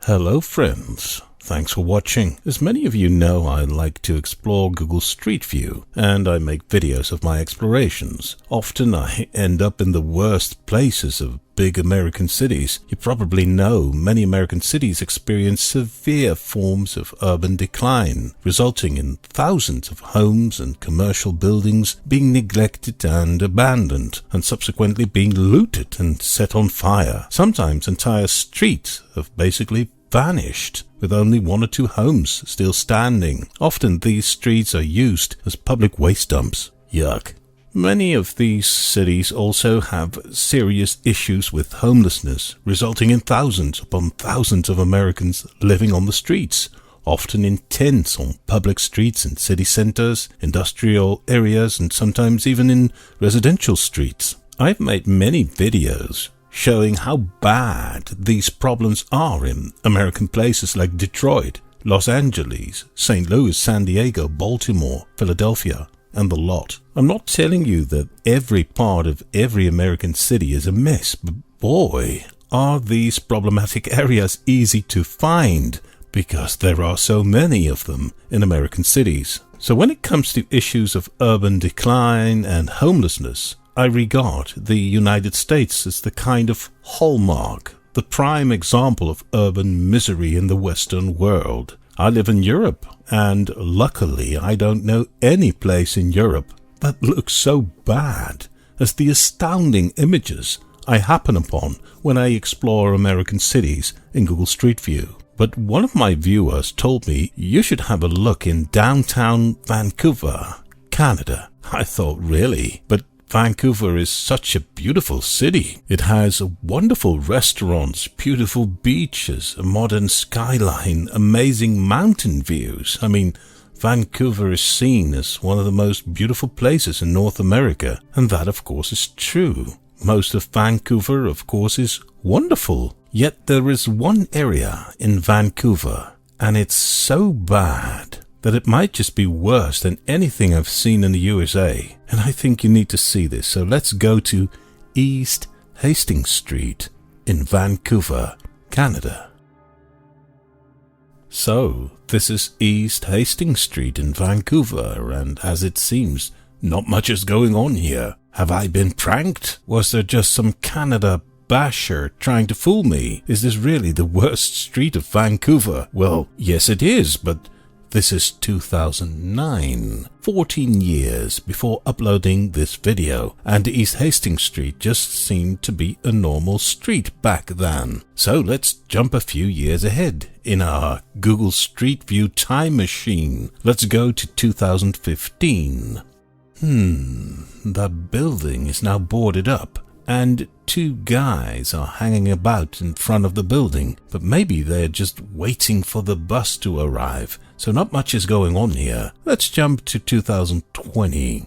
Hello friends, thanks for watching. As many of you know, I like to explore Google Street View and I make videos of my explorations. Often I end up in the worst places of big American cities. You probably know many American cities experience severe forms of urban decline, resulting in thousands of homes and commercial buildings being neglected and abandoned, and subsequently being looted and set on fire. Sometimes entire streets have basically vanished, with only one or two homes still standing. Often these streets are used as public waste dumps. Yuck. Many of these cities also have serious issues with homelessness, resulting in thousands upon thousands of Americans living on the streets, often in tents on public streets in city centers, industrial areas, and sometimes even in residential streets. I've made many videos showing how bad these problems are in American places like Detroit, Los Angeles, St. Louis, San Diego, Baltimore, Philadelphia, and the lot. I'm not telling you that every part of every American city is a mess, but boy, are these problematic areas easy to find because there are so many of them in American cities. So when it comes to issues of urban decline and homelessness, I regard the United States as the kind of hallmark, the prime example of urban misery in the Western world. I live in Europe, and luckily I don't know any place in Europe that looks so bad as the astounding images I happen upon when I explore American cities in Google Street View. But one of my viewers told me you should have a look in downtown Vancouver, Canada. I thought, really? But Vancouver is such a beautiful city. It has wonderful restaurants, beautiful beaches, a modern skyline, amazing mountain views. I mean, Vancouver is seen as one of the most beautiful places in North America, and that of course is true. Most of Vancouver, of course, is wonderful. Yet there is one area in Vancouver, and it's so bad that it might just be worse than anything I've seen in the USA. And I think you need to see this. So let's go to East Hastings Street in Vancouver, Canada. So this is East Hastings Street in Vancouver, and as it seems, not much is going on here. Have I been pranked? Was there just some Canada basher trying to fool me? Is this really the worst street of Vancouver? Well, yes it is, but this is 2009, 14 years before uploading this video, and East Hastings Street just seemed to be a normal street back then. So let's jump a few years ahead in our Google Street View time machine. Let's go to 2015. That building is now boarded up, and two guys are hanging about in front of the building, but maybe they're just waiting for the bus to arrive, so not much is going on here. Let's jump to 2020.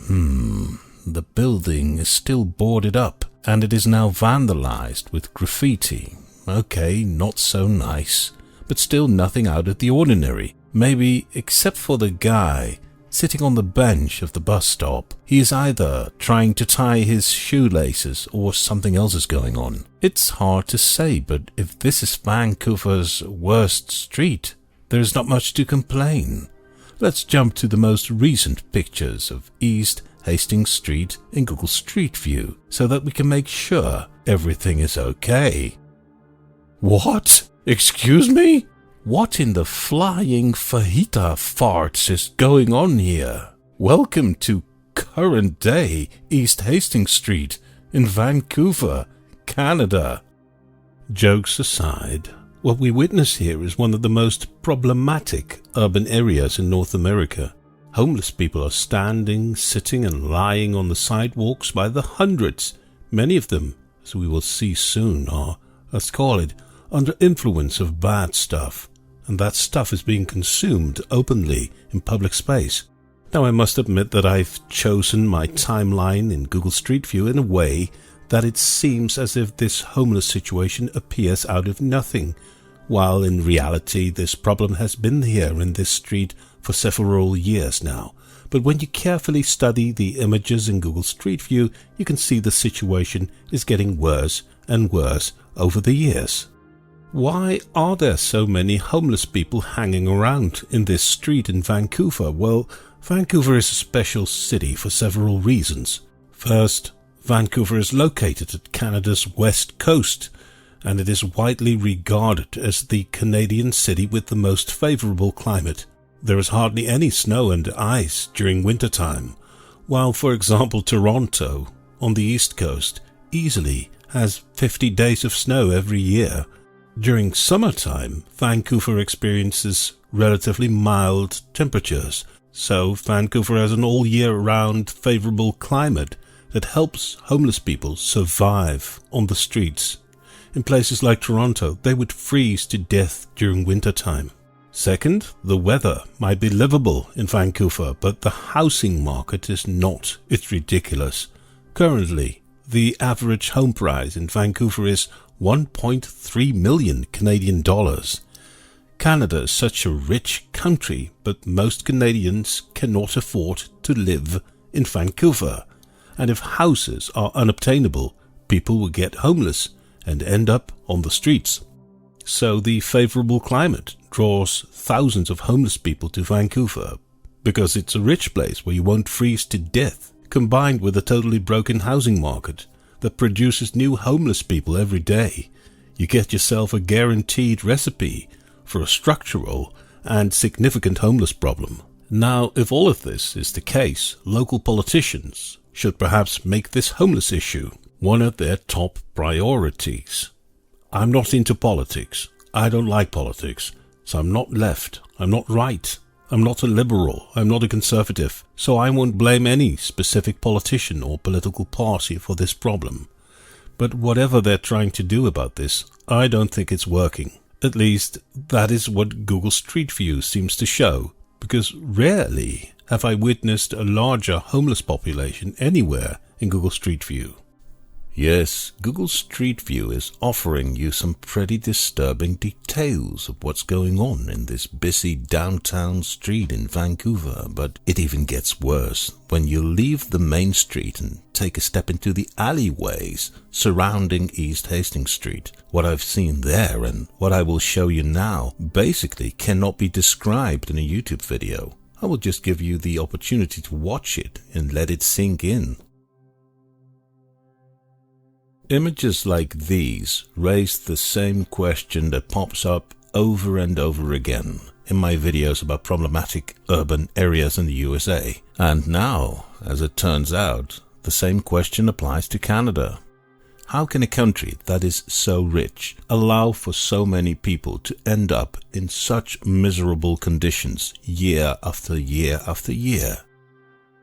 The building is still boarded up, and it is now vandalized with graffiti. Okay, not so nice, but still nothing out of the ordinary. Maybe except for the guy sitting on the bench of the bus stop. He is either trying to tie his shoelaces or something else is going on. It's hard to say, but if this is Vancouver's worst street, there is not much to complain. Let's jump to the most recent pictures of East Hastings Street in Google Street View so that we can make sure everything is okay. What? Excuse me? What in the flying fajita farts is going on here? Welcome to current day East Hastings Street in Vancouver, Canada. Jokes aside, what we witness here is one of the most problematic urban areas in North America. Homeless people are standing, sitting and lying on the sidewalks by the hundreds. Many of them, as we will see soon, are, let's call it, under influence of bad stuff. And that stuff is being consumed openly in public space. Now I must admit that I've chosen my timeline in Google Street View in a way that it seems as if this homeless situation appears out of nothing, while in reality this problem has been here in this street for several years now. But when you carefully study the images in Google Street View, you can see the situation is getting worse and worse over the years. Why are there so many homeless people hanging around in this street in Vancouver? Well, Vancouver is a special city for several reasons. First, Vancouver is located at Canada's west coast, and it is widely regarded as the Canadian city with the most favourable climate. There is hardly any snow and ice during wintertime, while, for example, Toronto, on the east coast, easily has 50 days of snow every year. During summertime, Vancouver experiences relatively mild temperatures, so Vancouver has an all-year-round favourable climate that helps homeless people survive on the streets. In places like Toronto, they would freeze to death during wintertime. Second, the weather might be livable in Vancouver, but the housing market is not. It's ridiculous. Currently, the average home price in Vancouver is 1.3 million Canadian dollars. Canada is such a rich country, but most Canadians cannot afford to live in Vancouver. And if houses are unobtainable, people will get homeless and end up on the streets. So the favourable climate draws thousands of homeless people to Vancouver, because it's a rich place where you won't freeze to death, combined with a totally broken housing market that produces new homeless people every day. You get yourself a guaranteed recipe for a structural and significant homeless problem. Now, if all of this is the case, local politicians should perhaps make this homeless issue one of their top priorities. I'm not into politics. I don't like politics. So I'm not left. I'm not right. I'm not a liberal. I'm not a conservative. So I won't blame any specific politician or political party for this problem. But whatever they're trying to do about this, I don't think it's working. At least, that is what Google Street View seems to show, because rarely have I witnessed a larger homeless population anywhere in Google Street View. Yes, Google Street View is offering you some pretty disturbing details of what's going on in this busy downtown street in Vancouver, but it even gets worse when you leave the main street and take a step into the alleyways surrounding East Hastings Street. What I've seen there and what I will show you now basically cannot be described in a YouTube video. I will just give you the opportunity to watch it and let it sink in. Images like these raise the same question that pops up over and over again in my videos about problematic urban areas in the USA. And now, as it turns out, the same question applies to Canada. How can a country that is so rich allow for so many people to end up in such miserable conditions year after year after year?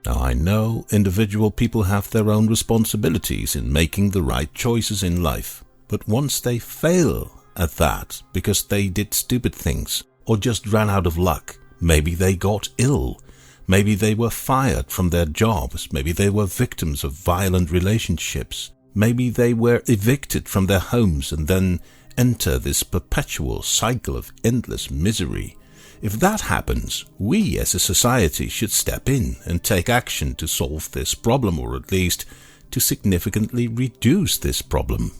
Now, I know individual people have their own responsibilities in making the right choices in life, but once they fail at that because they did stupid things or just ran out of luck, maybe they got ill, maybe they were fired from their jobs, maybe they were victims of violent relationships, maybe they were evicted from their homes and then enter this perpetual cycle of endless misery. If that happens, we as a society should step in and take action to solve this problem, or at least to significantly reduce this problem.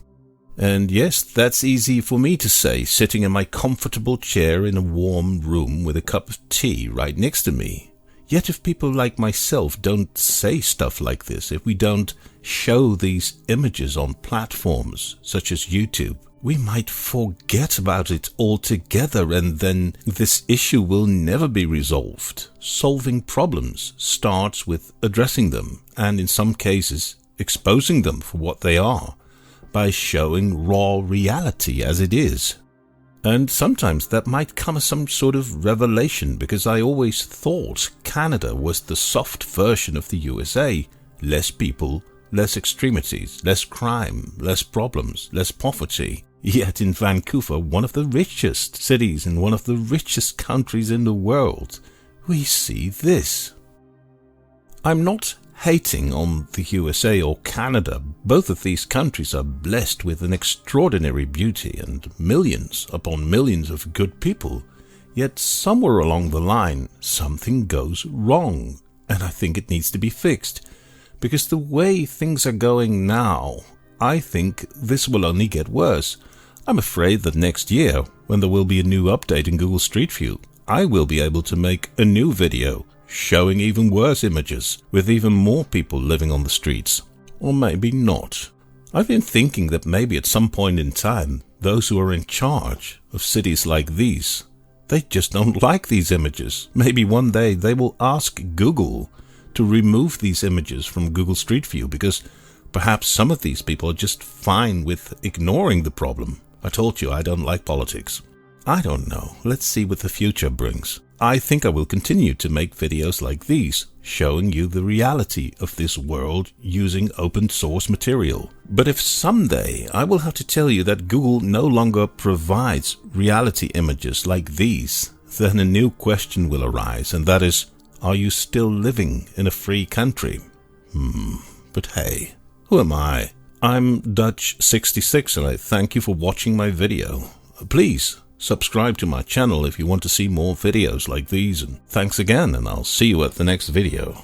And yes, that's easy for me to say, sitting in my comfortable chair in a warm room with a cup of tea right next to me. Yet if people like myself don't say stuff like this, if we don't show these images on platforms such as YouTube, we might forget about it altogether, and then this issue will never be resolved. Solving problems starts with addressing them, and in some cases exposing them for what they are, by showing raw reality as it is. And sometimes that might come as some sort of revelation, because I always thought Canada was the soft version of the USA. Less people, less extremities, less crime, less problems, less poverty. Yet in Vancouver, one of the richest cities in one of the richest countries in the world, we see this. I'm not hating on the USA or Canada. Both of these countries are blessed with an extraordinary beauty and millions upon millions of good people. Yet somewhere along the line, something goes wrong, and I think it needs to be fixed. Because the way things are going now, I think this will only get worse. I'm afraid that next year, when there will be a new update in Google Street View, I will be able to make a new video showing even worse images with even more people living on the streets. Or maybe not. I've been thinking that maybe at some point in time, those who are in charge of cities like these, they just don't like these images. Maybe one day they will ask Google to remove these images from Google Street View because perhaps some of these people are just fine with ignoring the problem. I told you I don't like politics. I don't know. Let's see what the future brings. I think I will continue to make videos like these, showing you the reality of this world using open source material. But if someday I will have to tell you that Google no longer provides reality images like these, then a new question will arise, and that is, are you still living in a free country? But hey, who am I? I'm Dutch66 and I thank you for watching my video. Please subscribe to my channel if you want to see more videos like these, and thanks again, and I'll see you at the next video.